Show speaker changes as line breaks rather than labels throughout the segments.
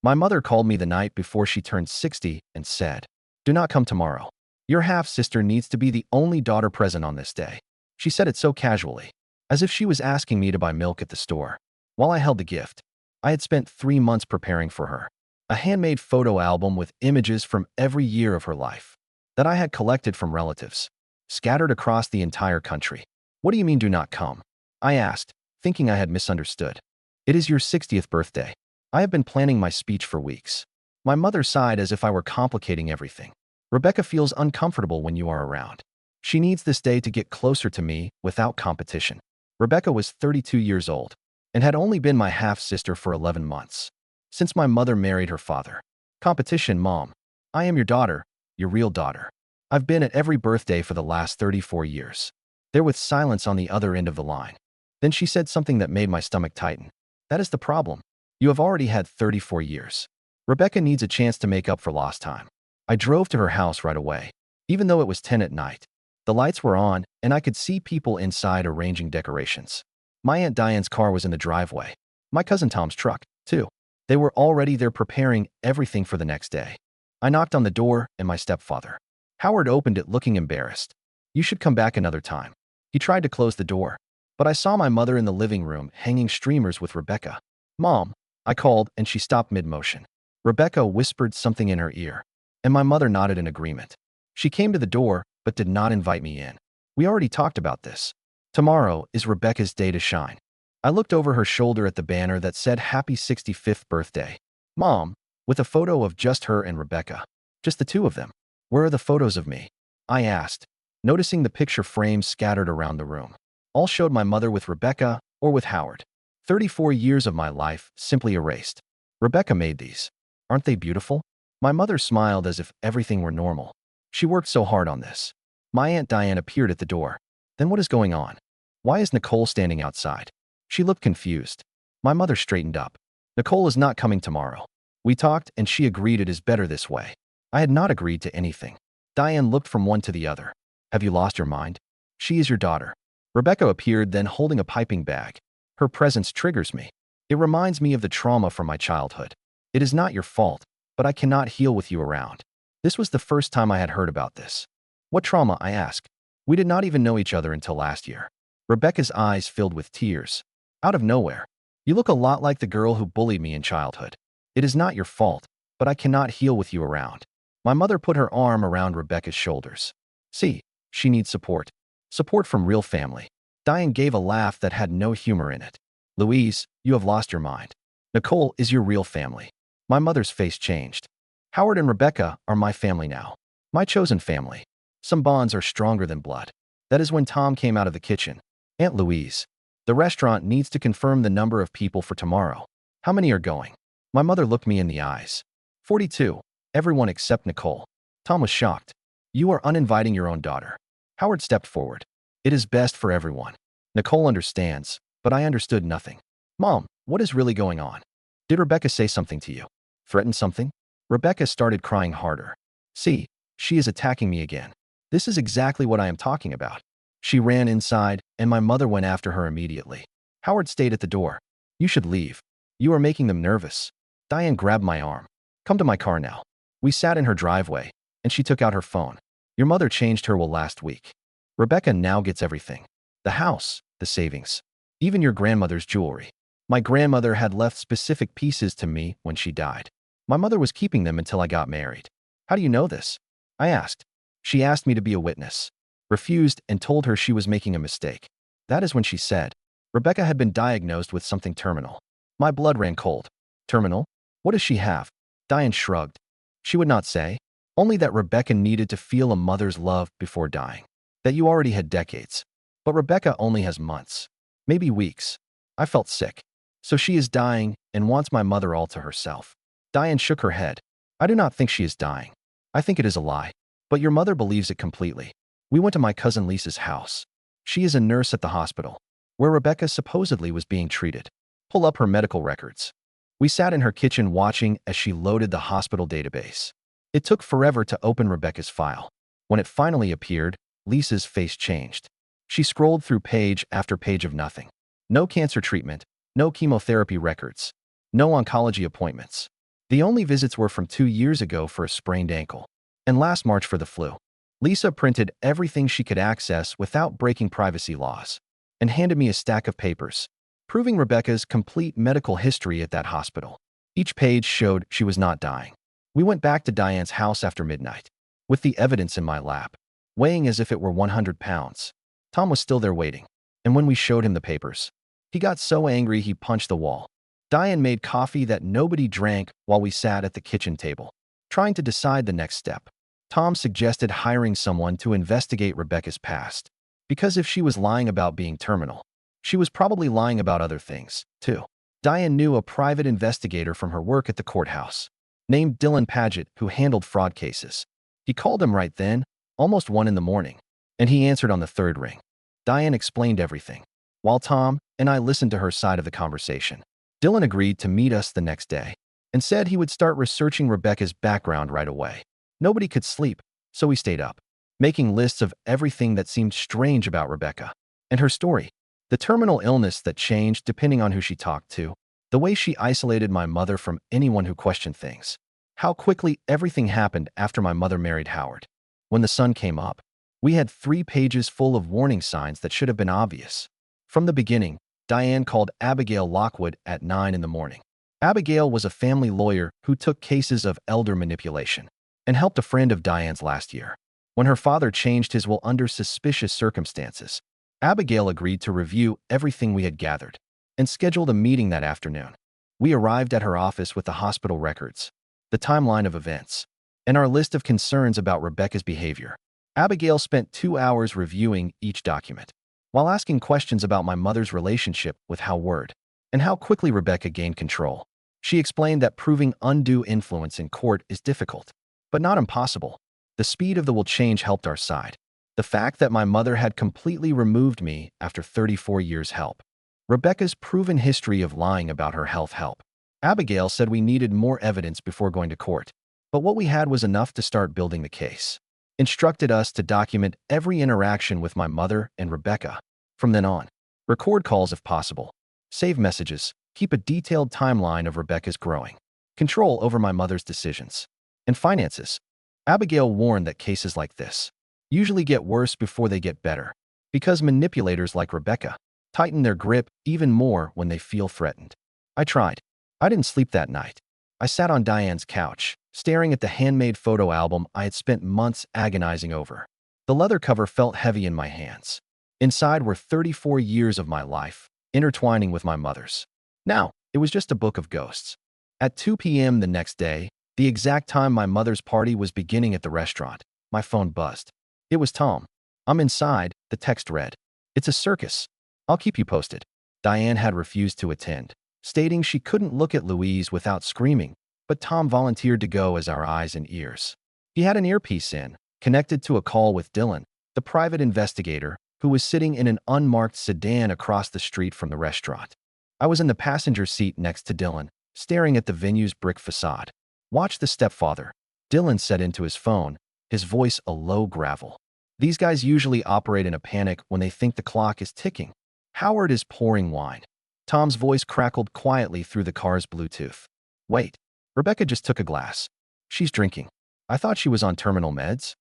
My mother called me the night before she turned 60 and said, "Do not come tomorrow. Your half-sister needs to be the only daughter present on this day." She said it so casually, as if she was asking me to buy milk at the store. While I held the gift, I had spent 3 months preparing for her. A handmade photo album with images from every year of her life that I had collected from relatives, scattered across the entire country. "What do you mean, do not come?" I asked, thinking I had misunderstood. "It is your 60th birthday. I have been planning my speech for weeks." My mother sighed as if I were complicating everything. "Rebecca feels uncomfortable when you are around. She needs this day to get closer to me without competition." Rebecca was 32 years old and had only been my half-sister for 11 months. Since my mother married her father. "Competition, Mom. I am your daughter, your real daughter. I've been at every birthday for the last 34 years. There was silence on the other end of the line. Then she said something that made my stomach tighten. "That is the problem. You have already had 34 years. Rebecca needs a chance to make up for lost time." I drove to her house right away, even though it was 10 at night. The lights were on, and I could see people inside arranging decorations. My Aunt Diane's car was in the driveway. My cousin Tom's truck, too. They were already there preparing everything for the next day. I knocked on the door, and my stepfather, Howard, opened it looking embarrassed. "You should come back another time." He tried to close the door, but I saw my mother in the living room hanging streamers with Rebecca. "Mom," I called, and she stopped mid-motion. Rebecca whispered something in her ear, and my mother nodded in agreement. She came to the door, but did not invite me in. "We already talked about this. Tomorrow is Rebecca's day to shine." I looked over her shoulder at the banner that said "Happy 65th Birthday, Mom," with a photo of just her and Rebecca. Just the two of them. "Where are the photos of me?" I asked, noticing the picture frames scattered around the room. All showed my mother with Rebecca or with Howard. 34 years of my life simply erased. "Rebecca made these. Aren't they beautiful?" My mother smiled as if everything were normal. "She worked so hard on this." My Aunt Diane appeared at the door. "Then what is going on? Why is Nicole standing outside?" She looked confused. My mother straightened up. "Nicole is not coming tomorrow. We talked, and she agreed it is better this way." I had not agreed to anything. Diane looked from one to the other. "Have you lost your mind? She is your daughter." Rebecca appeared, then holding a piping bag. Her presence triggers me. It reminds me of the trauma from my childhood. "It is not your fault, but I cannot heal with you around." This was the first time I had heard about this. "What trauma?" I asked. "We did not even know each other until last year." Rebecca's eyes filled with tears. Out of nowhere, "You look a lot like the girl who bullied me in childhood. It is not your fault, but I cannot heal with you around." My mother put her arm around Rebecca's shoulders. "See, she needs support. Support from real family." Diane gave a laugh that had no humor in it. "Louise, you have lost your mind. Nicole is your real family." My mother's face changed. "Howard and Rebecca are my family now. My chosen family. Some bonds are stronger than blood." That is when Tom came out of the kitchen. "Aunt Louise, the restaurant needs to confirm the number of people for tomorrow. How many are going?" My mother looked me in the eyes. 42. Everyone except Nicole." Tom was shocked. "You are uninviting your own daughter." Howard stepped forward. "It is best for everyone. Nicole understands, but I understood nothing." "Mom, what is really going on? Did Rebecca say something to you? Threaten something?" Rebecca started crying harder. "See, she is attacking me again. This is exactly what I am talking about." She ran inside, and my mother went after her immediately. Howard stayed at the door. "You should leave. You are making them nervous." Diane grabbed my arm. "Come to my car now." We sat in her driveway, and she took out her phone. "Your mother changed her will last week. Rebecca now gets everything. The house, the savings, even your grandmother's jewelry. My grandmother had left specific pieces to me when she died. My mother was keeping them until I got married." "How do you know this?" I asked. "She asked me to be a witness. Refused and told her she was making a mistake." That is when she said, Rebecca had been diagnosed with something terminal. My blood ran cold. "Terminal? What does she have?" Diane shrugged. She would not say. Only that Rebecca needed to feel a mother's love before dying. That you already had decades. But Rebecca only has months. Maybe weeks. I felt sick. "So she is dying and wants my mother all to herself." Diane shook her head. "I do not think she is dying. I think it is a lie. But your mother believes it completely." We went to my cousin Lisa's house. She is a nurse at the hospital, where Rebecca supposedly was being treated. Pull up her medical records. We sat in her kitchen watching as she loaded the hospital database. It took forever to open Rebecca's file. When it finally appeared, Lisa's face changed. She scrolled through page after page of nothing. No cancer treatment, no chemotherapy records, no oncology appointments. The only visits were from 2 years ago for a sprained ankle and last March for the flu. Lisa printed everything she could access without breaking privacy laws and handed me a stack of papers, proving Rebecca's complete medical history at that hospital. Each page showed she was not dying. We went back to Diane's house after midnight, with the evidence in my lap, weighing as if it were 100 pounds. Tom was still there waiting, and when we showed him the papers, he got so angry he punched the wall. Diane made coffee that nobody drank while we sat at the kitchen table, trying to decide the next step. Tom suggested hiring someone to investigate Rebecca's past, because if she was lying about being terminal, she was probably lying about other things, too. Diane knew a private investigator from her work at the courthouse, named Dylan Paget, who handled fraud cases. He called him right then, almost 1 in the morning, and he answered on the third ring. Diane explained everything, while Tom and I listened to her side of the conversation. Dylan agreed to meet us the next day and said he would start researching Rebecca's background right away. Nobody could sleep, so we stayed up, making lists of everything that seemed strange about Rebecca and her story. The terminal illness that changed depending on who she talked to, the way she isolated my mother from anyone who questioned things, how quickly everything happened after my mother married Howard. When the sun came up, we had 3 pages full of warning signs that should have been obvious. From the beginning, Diane called Abigail Lockwood at 9 in the morning. Abigail was a family lawyer who took cases of elder manipulation and helped a friend of Diane's last year. When her father changed his will under suspicious circumstances, Abigail agreed to review everything we had gathered and scheduled a meeting that afternoon. We arrived at her office with the hospital records, the timeline of events, and our list of concerns about Rebecca's behavior. Abigail spent 2 hours reviewing each document, while asking questions about my mother's relationship with Howard and how quickly Rebecca gained control. She explained that proving undue influence in court is difficult, but not impossible. The speed of the will change helped our side. The fact that my mother had completely removed me after 34 years helped. Rebecca's proven history of lying about her health helped. Abigail said we needed more evidence before going to court, but what we had was enough to start building the case. Instructed us to document every interaction with my mother and Rebecca. From then on, record calls if possible, save messages, keep a detailed timeline of Rebecca's growing control over my mother's decisions and finances. Abigail warned that cases like this usually get worse before they get better, because manipulators like Rebecca tighten their grip even more when they feel threatened. I tried. I didn't sleep that night. I sat on Diane's couch, staring at the handmade photo album I had spent months agonizing over. The leather cover felt heavy in my hands. Inside were 34 years of my life, intertwining with my mother's. Now, it was just a book of ghosts. At 2 p.m. the next day, the exact time my mother's party was beginning at the restaurant, my phone buzzed. It was Tom. "I'm inside," the text read. "It's a circus. I'll keep you posted." Diane had refused to attend, stating she couldn't look at Louise without screaming, but Tom volunteered to go as our eyes and ears. He had an earpiece in, connected to a call with Dylan, the private investigator, who was sitting in an unmarked sedan across the street from the restaurant. I was in the passenger seat next to Dylan, staring at the venue's brick facade. "Watch the stepfather," Dylan said into his phone, his voice a low gravel. "These guys usually operate in a panic when they think the clock is ticking. Howard is pouring wine." Tom's voice crackled quietly through the car's Bluetooth. "Wait, Rebecca just took a glass. She's drinking. I thought she was on terminal meds."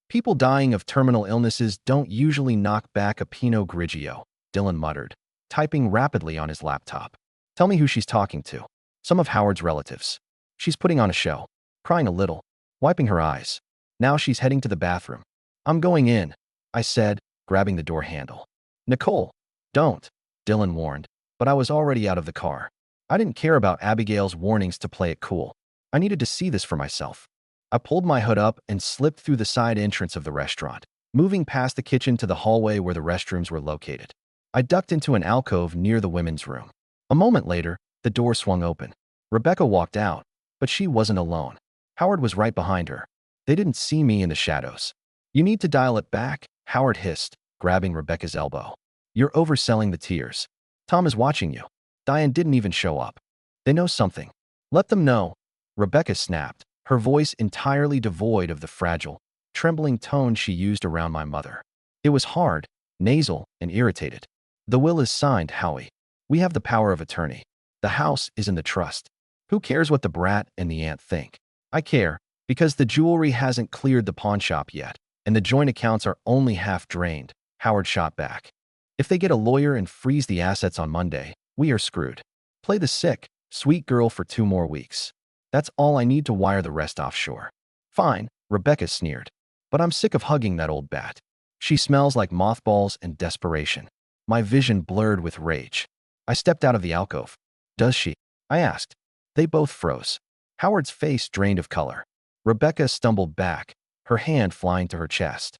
"People dying of terminal illnesses don't usually knock back a Pinot Grigio," Dylan muttered, typing rapidly on his laptop. "Tell me who she's talking to." "Some of Howard's relatives. She's putting on a show, crying a little, wiping her eyes. Now she's heading to the bathroom." "I'm going in," I said, grabbing the door handle. "Nicole, don't," Dylan warned, but I was already out of the car. I didn't care about Abigail's warnings to play it cool. I needed to see this for myself. I pulled my hood up and slipped through the side entrance of the restaurant, moving past the kitchen to the hallway where the restrooms were located. I ducked into an alcove near the women's room. A moment later, the door swung open. Rebecca walked out, but she wasn't alone. Howard was right behind her. They didn't see me in the shadows. "You need to dial it back," Howard hissed, grabbing Rebecca's elbow. "You're overselling the tears. Tom is watching you." Diane didn't even show up. "They know something. Let them know," Rebecca snapped, her voice entirely devoid of the fragile, trembling tone she used around my mother. It was hard, nasal, and irritated. "The will is signed, Howie. We have the power of attorney. The house is in the trust. Who cares what the brat and the aunt think? I care, because the jewelry hasn't cleared the pawn shop yet, and the joint accounts are only half drained, Howard shot back. If they get a lawyer and freeze the assets on Monday, we are screwed. Play the sick, sweet girl for 2 more weeks. That's all I need to wire the rest offshore. Fine, Rebecca sneered. But I'm sick of hugging that old bat. She smells like mothballs and desperation. My vision blurred with rage. I stepped out of the alcove. Does she? I asked. They both froze. Howard's face drained of color. Rebecca stumbled back, her hand flying to her chest.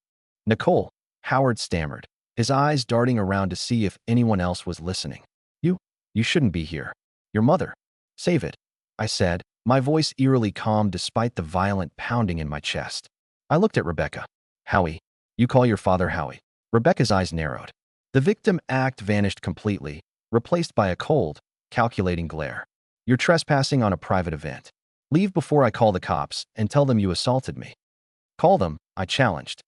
Nicole, Howard stammered, his eyes darting around to see if anyone else was listening. You shouldn't be here. Your mother. Save it, I said, my voice eerily calm despite the violent pounding in my chest. I looked at Rebecca. Howie. You call your father Howie. Rebecca's eyes narrowed. The victim act vanished completely, replaced by a cold, calculating glare. You're trespassing on a private event. Leave before I call the cops and tell them you assaulted me. Call them, I challenged.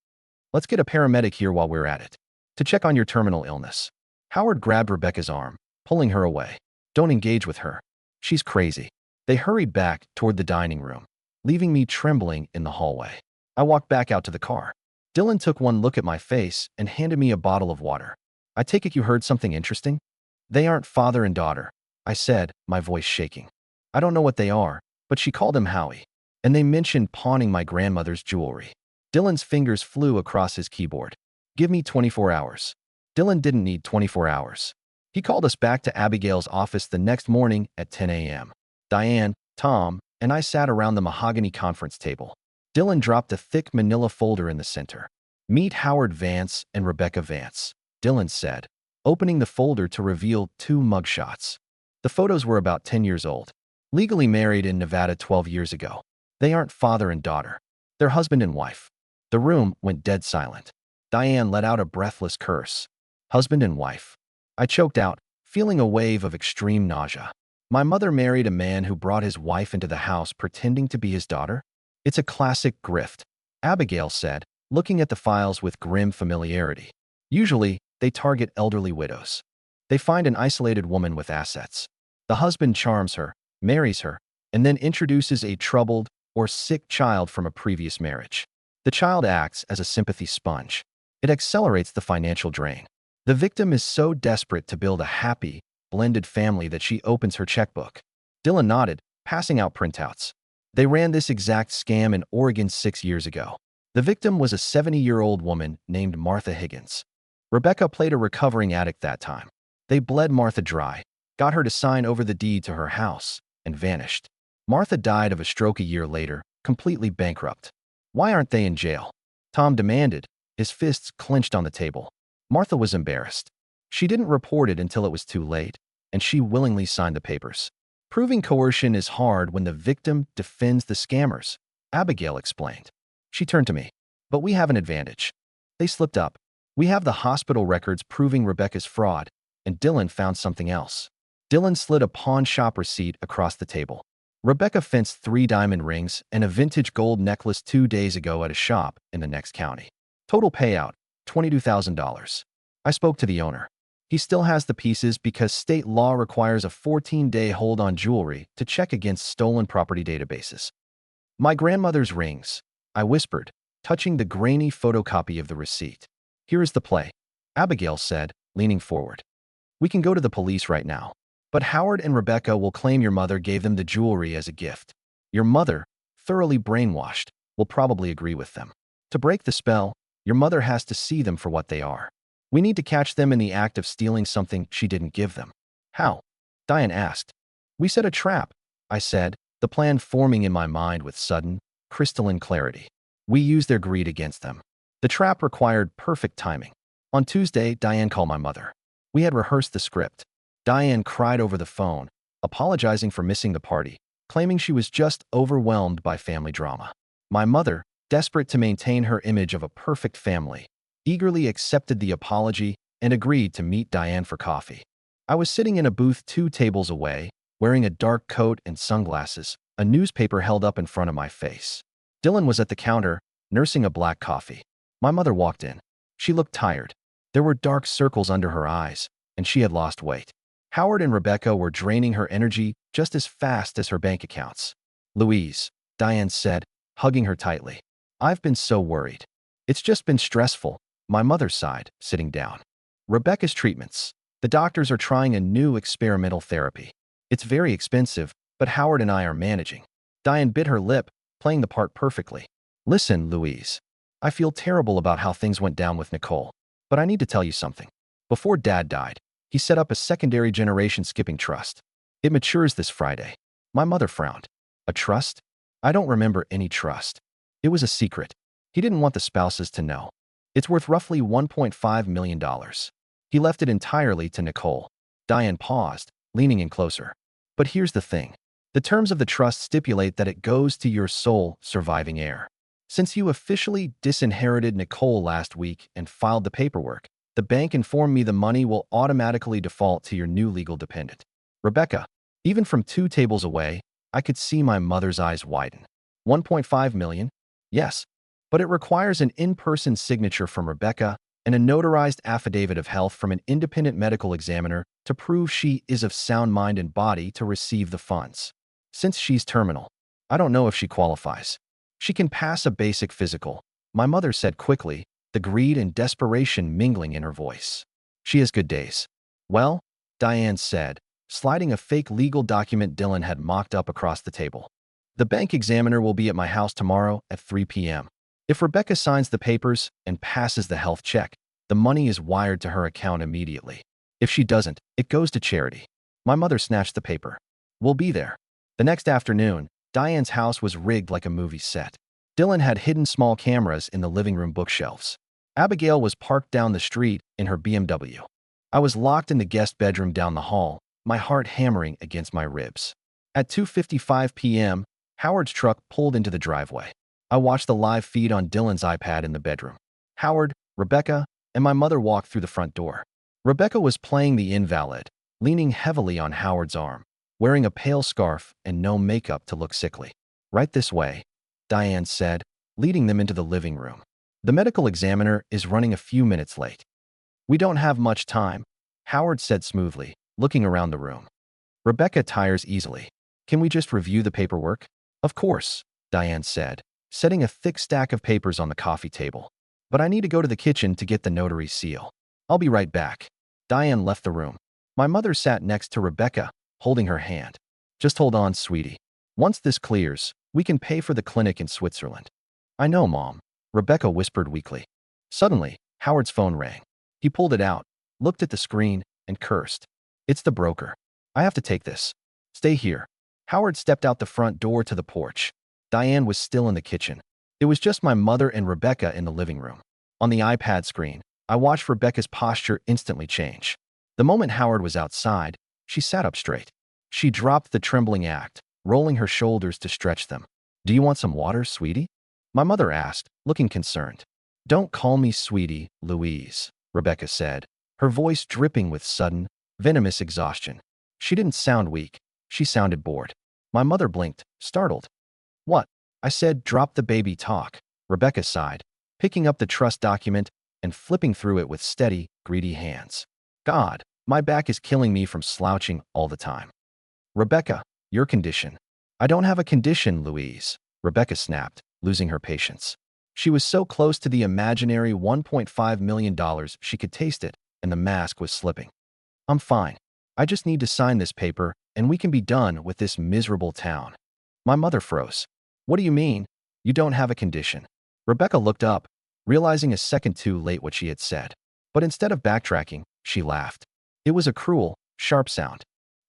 Let's get a paramedic here while we're at it. To check on your terminal illness. Howard grabbed Rebecca's arm, pulling her away. Don't engage with her. She's crazy. They hurried back toward the dining room, leaving me trembling in the hallway. I walked back out to the car. Dylan took one look at my face and handed me a bottle of water. I take it you heard something interesting? They aren't father and daughter, I said, my voice shaking. I don't know what they are, but she called him Howie. And they mentioned pawning my grandmother's jewelry. Dylan's fingers flew across his keyboard. Give me 24 hours. Dylan didn't need 24 hours. He called us back to Abigail's office the next morning at 10 a.m. Diane, Tom, and I sat around the mahogany conference table. Dylan dropped a thick manila folder in the center. Meet Howard Vance and Rebecca Vance, Dylan said, opening the folder to reveal 2 mugshots. The photos were about 10 years old. Legally married in Nevada 12 years ago. They aren't father and daughter. They're husband and wife. The room went dead silent. Diane let out a breathless curse. Husband and wife. I choked out, feeling a wave of extreme nausea. My mother married a man who brought his wife into the house pretending to be his daughter? It's a classic grift, Abigail said, looking at the files with grim familiarity. Usually, they target elderly widows. They find an isolated woman with assets. The husband charms her, marries her, and then introduces a troubled or sick child from a previous marriage. The child acts as a sympathy sponge. It accelerates the financial drain. The victim is so desperate to build a happy, blended family that she opens her checkbook. Dylan nodded, passing out printouts. They ran this exact scam in Oregon 6 years ago. The victim was a 70-year-old woman named Martha Higgins. Rebecca played a recovering addict that time. They bled Martha dry, got her to sign over the deed to her house, and vanished. Martha died of a stroke a year later, completely bankrupt. Why aren't they in jail? Tom demanded, his fists clenched on the table. Martha was embarrassed. She didn't report it until it was too late, and she willingly signed the papers. Proving coercion is hard when the victim defends the scammers, Abigail explained. She turned to me. But we have an advantage. They slipped up. We have the hospital records proving Rebecca's fraud, and Dylan found something else. Dylan slid a pawn shop receipt across the table. Rebecca fenced 3 diamond rings and a vintage gold necklace 2 days ago at a shop in the next county. Total payout, $22,000. I spoke to the owner. He still has the pieces because state law requires a 14-day hold on jewelry to check against stolen property databases. My grandmother's rings, I whispered, touching the grainy photocopy of the receipt. Here is the play, Abigail said, leaning forward. We can go to the police right now. But Howard and Rebecca will claim your mother gave them the jewelry as a gift. Your mother, thoroughly brainwashed, will probably agree with them. To break the spell, your mother has to see them for what they are. We need to catch them in the act of stealing something she didn't give them. How? Diane asked. We set a trap, I said, the plan forming in my mind with sudden, crystalline clarity. We used their greed against them. The trap required perfect timing. On Tuesday, Diane called my mother. We had rehearsed the script. Diane cried over the phone, apologizing for missing the party, claiming she was just overwhelmed by family drama. My mother, desperate to maintain her image of a perfect family, eagerly accepted the apology and agreed to meet Diane for coffee. I was sitting in a booth 2 tables away, wearing a dark coat and sunglasses, a newspaper held up in front of my face. Dylan was at the counter, nursing a black coffee. My mother walked in. She looked tired. There were dark circles under her eyes, and she had lost weight. Howard and Rebecca were draining her energy just as fast as her bank accounts. Louise, Diane said, hugging her tightly. I've been so worried. It's just been stressful, my mother sighed, sitting down. Rebecca's treatments. The doctors are trying a new experimental therapy. It's very expensive, but Howard and I are managing. Diane bit her lip, playing the part perfectly. Listen, Louise. I feel terrible about how things went down with Nicole, but I need to tell you something. Before Dad died, he set up a secondary generation skipping trust. It matures this Friday. My mother frowned. A trust? I don't remember any trust. It was a secret. He didn't want the spouses to know. It's worth roughly $1.5 million. He left it entirely to Nicole. Diane paused, leaning in closer. But here's the thing. The terms of the trust stipulate that it goes to your sole surviving heir. Since you officially disinherited Nicole last week and filed the paperwork, the bank informed me the money will automatically default to your new legal dependent. Rebecca, even from 2 tables away, I could see my mother's eyes widen. 1.5 million? Yes, but it requires an in-person signature from Rebecca and a notarized affidavit of health from an independent medical examiner to prove she is of sound mind and body to receive the funds. Since she's terminal, I don't know if she qualifies. She can pass a basic physical, my mother said quickly, the greed and desperation mingling in her voice. She has good days. Well, Diane said, sliding a fake legal document Dylan had mocked up across the table. The bank examiner will be at my house tomorrow at 3 p.m. If Rebecca signs the papers and passes the health check, the money is wired to her account immediately. If she doesn't, it goes to charity. My mother snatched the paper. We'll be there. The next afternoon, Diane's house was rigged like a movie set. Dylan had hidden small cameras in the living room bookshelves. Abigail was parked down the street in her BMW. I was locked in the guest bedroom down the hall, my heart hammering against my ribs. At 2:55 p.m., Howard's truck pulled into the driveway. I watched the live feed on Dylan's iPad in the bedroom. Howard, Rebecca, and my mother walked through the front door. Rebecca was playing the invalid, leaning heavily on Howard's arm, wearing a pale scarf and no makeup to look sickly. Right this way, Diane said, leading them into the living room. The medical examiner is running a few minutes late. We don't have much time, Howard said smoothly, looking around the room. Rebecca tires easily. Can we just review the paperwork? Of course, Diane said, setting a thick stack of papers on the coffee table. But I need to go to the kitchen to get the notary seal. I'll be right back. Diane left the room. My mother sat next to Rebecca, holding her hand. Just hold on, sweetie. Once this clears, we can pay for the clinic in Switzerland. I know, Mom, Rebecca whispered weakly. Suddenly, Howard's phone rang. He pulled it out, looked at the screen, and cursed. It's the broker. I have to take this. Stay here. Howard stepped out the front door to the porch. Diane was still in the kitchen. It was just my mother and Rebecca in the living room. On the iPad screen, I watched Rebecca's posture instantly change. The moment Howard was outside, she sat up straight. She dropped the trembling act, rolling her shoulders to stretch them. Do you want some water, sweetie? My mother asked, looking concerned. Don't call me sweetie, Louise, Rebecca said, her voice dripping with sudden, venomous exhaustion. She didn't sound weak. She sounded bored. My mother blinked, startled. What? I said, drop the baby talk. Rebecca sighed, picking up the trust document and flipping through it with steady, greedy hands. God, my back is killing me from slouching all the time. Rebecca, your condition. I don't have a condition, Louise, Rebecca snapped, losing her patience. She was so close to the imaginary $1.5 million she could taste it, and the mask was slipping. I'm fine. I just need to sign this paper, and we can be done with this miserable town. My mother froze. What do you mean? You don't have a condition. Rebecca looked up, realizing a second too late what she had said. But instead of backtracking, she laughed. It was a cruel, sharp sound.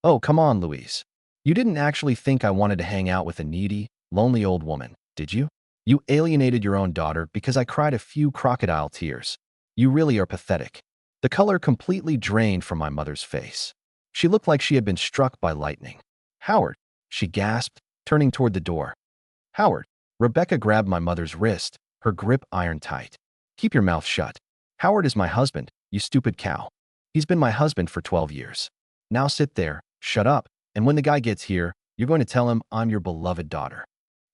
Oh, come on, Louise. You didn't actually think I wanted to hang out with a needy, lonely old woman, did you? You alienated your own daughter because I cried a few crocodile tears. You really are pathetic. The color completely drained from my mother's face. She looked like she had been struck by lightning. Howard, she gasped, turning toward the door. Howard, Rebecca grabbed my mother's wrist, her grip iron tight. Keep your mouth shut. Howard is my husband, you stupid cow. He's been my husband for 12 years. Now sit there, shut up, and when the guy gets here, you're going to tell him I'm your beloved daughter.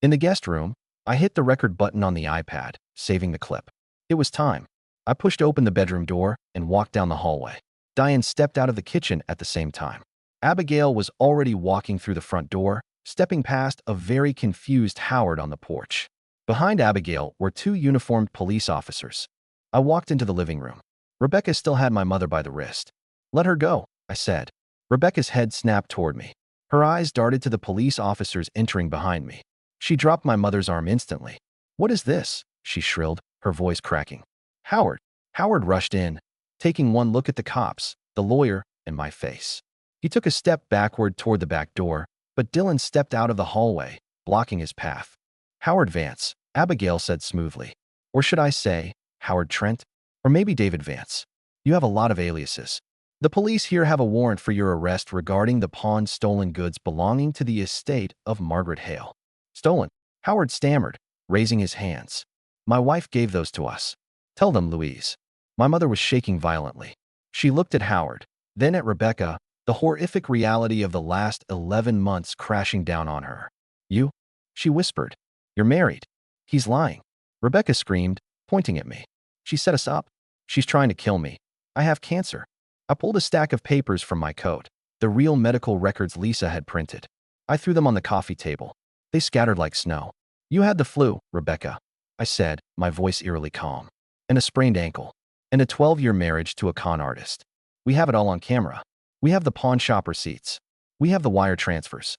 In the guest room, I hit the record button on the iPad, saving the clip. It was time. I pushed open the bedroom door and walked down the hallway. Diane stepped out of the kitchen at the same time. Abigail was already walking through the front door, stepping past a very confused Howard on the porch. Behind Abigail were two uniformed police officers. I walked into the living room. Rebecca still had my mother by the wrist. "Let her go," I said. Rebecca's head snapped toward me. Her eyes darted to the police officers entering behind me. She dropped my mother's arm instantly. "What is this?" she shrilled, her voice cracking. "Howard." Howard rushed in, taking one look at the cops, the lawyer, and my face. He took a step backward toward the back door, but Dylan stepped out of the hallway, blocking his path. "Howard Vance," Abigail said smoothly. "Or should I say, Howard Trent? Or maybe David Vance. You have a lot of aliases. The police here have a warrant for your arrest regarding the pawned stolen goods belonging to the estate of Margaret Hale." "Stolen?" Howard stammered, raising his hands. "My wife gave those to us." "Tell them, Louise." My mother was shaking violently. She looked at Howard, then at Rebecca, the horrific reality of the last 11 months crashing down on her. "You?" she whispered. "You're married. He's lying." Rebecca screamed, pointing at me. "She set us up. She's trying to kill me. I have cancer." I pulled a stack of papers from my coat, the real medical records Lisa had printed. I threw them on the coffee table. They scattered like snow. "You had the flu, Rebecca," I said, my voice eerily calm. "And a sprained ankle. And a 12-year marriage to a con artist. We have it all on camera. We have the pawn shop receipts. We have the wire transfers."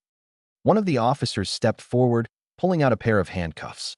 One of the officers stepped forward, pulling out a pair of handcuffs.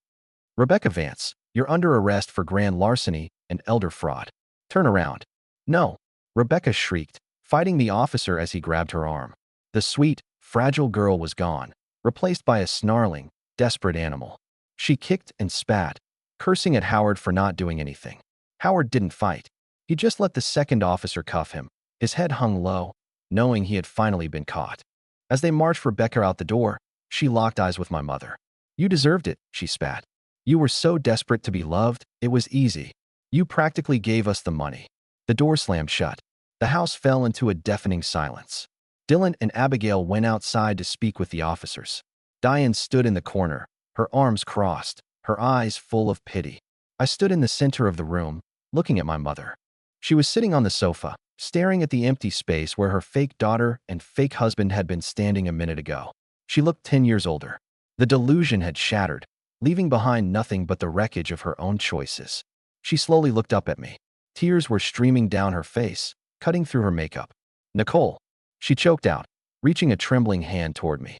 "Rebecca Vance, you're under arrest for grand larceny and elder fraud. Turn around." "No," Rebecca shrieked, fighting the officer as he grabbed her arm. The sweet, fragile girl was gone, replaced by a snarling, desperate animal. She kicked and spat, cursing at Howard for not doing anything. Howard didn't fight. He just let the second officer cuff him. His head hung low, knowing he had finally been caught. As they marched Rebecca out the door, she locked eyes with my mother. "You deserved it," she spat. "You were so desperate to be loved, it was easy. You practically gave us the money." The door slammed shut. The house fell into a deafening silence. Dylan and Abigail went outside to speak with the officers. Diane stood in the corner, her arms crossed, her eyes full of pity. I stood in the center of the room, looking at my mother. She was sitting on the sofa, staring at the empty space where her fake daughter and fake husband had been standing a minute ago. She looked 10 years older. The delusion had shattered, leaving behind nothing but the wreckage of her own choices. She slowly looked up at me. Tears were streaming down her face, cutting through her makeup. "Nicole," she choked out, reaching a trembling hand toward me.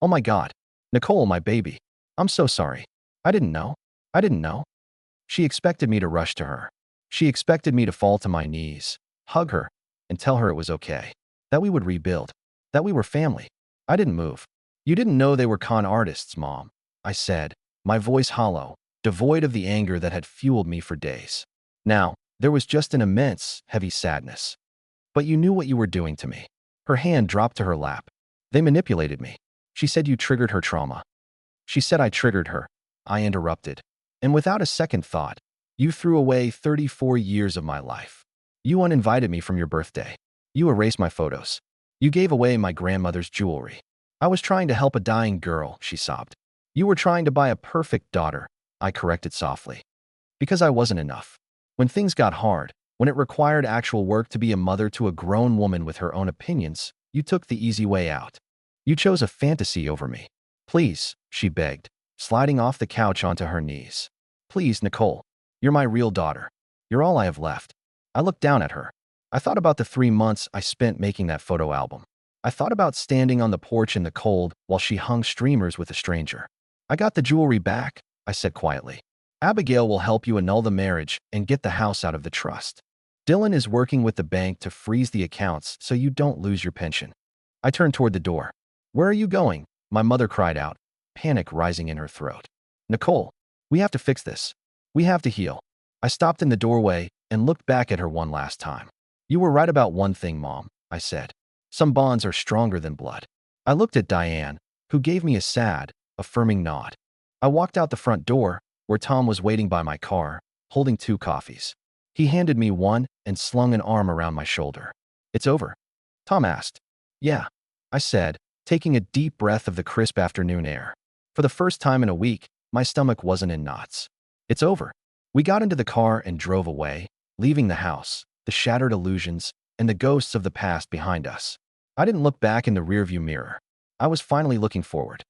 "Oh my God. Nicole, my baby. I'm so sorry. I didn't know. I didn't know." She expected me to rush to her. She expected me to fall to my knees, hug her, and tell her it was okay, that we would rebuild, that we were family. I didn't move. "You didn't know they were con artists, Mom," I said, my voice hollow, devoid of the anger that had fueled me for days. Now, there was just an immense, heavy sadness. "But you knew what you were doing to me." Her hand dropped to her lap. "They manipulated me. She said you triggered her trauma." "She said I triggered her," I interrupted. "And without a second thought, you threw away 34 years of my life. You uninvited me from your birthday. You erased my photos. You gave away my grandmother's jewelry. I was trying to help a dying girl," she sobbed. "You were trying to buy a perfect daughter," I corrected softly. "Because I wasn't enough. When things got hard, when it required actual work to be a mother to a grown woman with her own opinions, you took the easy way out. You chose a fantasy over me. Please," she begged, sliding off the couch onto her knees. "Please, Nicole. You're my real daughter. You're all I have left." I looked down at her. I thought about the 3 months I spent making that photo album. I thought about standing on the porch in the cold while she hung streamers with a stranger. "I got the jewelry back," I said quietly. "Abigail will help you annul the marriage and get the house out of the trust. Dylan is working with the bank to freeze the accounts so you don't lose your pension." I turned toward the door. "Where are you going?" my mother cried out, panic rising in her throat. "Nicole, we have to fix this. We have to heal." I stopped in the doorway and looked back at her one last time. "You were right about one thing, Mom," I said. "Some bonds are stronger than blood." I looked at Diane, who gave me a sad, affirming nod. I walked out the front door, where Tom was waiting by my car, holding 2 coffees. He handed me one and slung an arm around my shoulder. "It's over?" Tom asked. "Yeah," I said, taking a deep breath of the crisp afternoon air. For the first time in a week, my stomach wasn't in knots. "It's over." We got into the car and drove away, leaving the house, the shattered illusions, and the ghosts of the past behind us. I didn't look back in the rearview mirror. I was finally looking forward.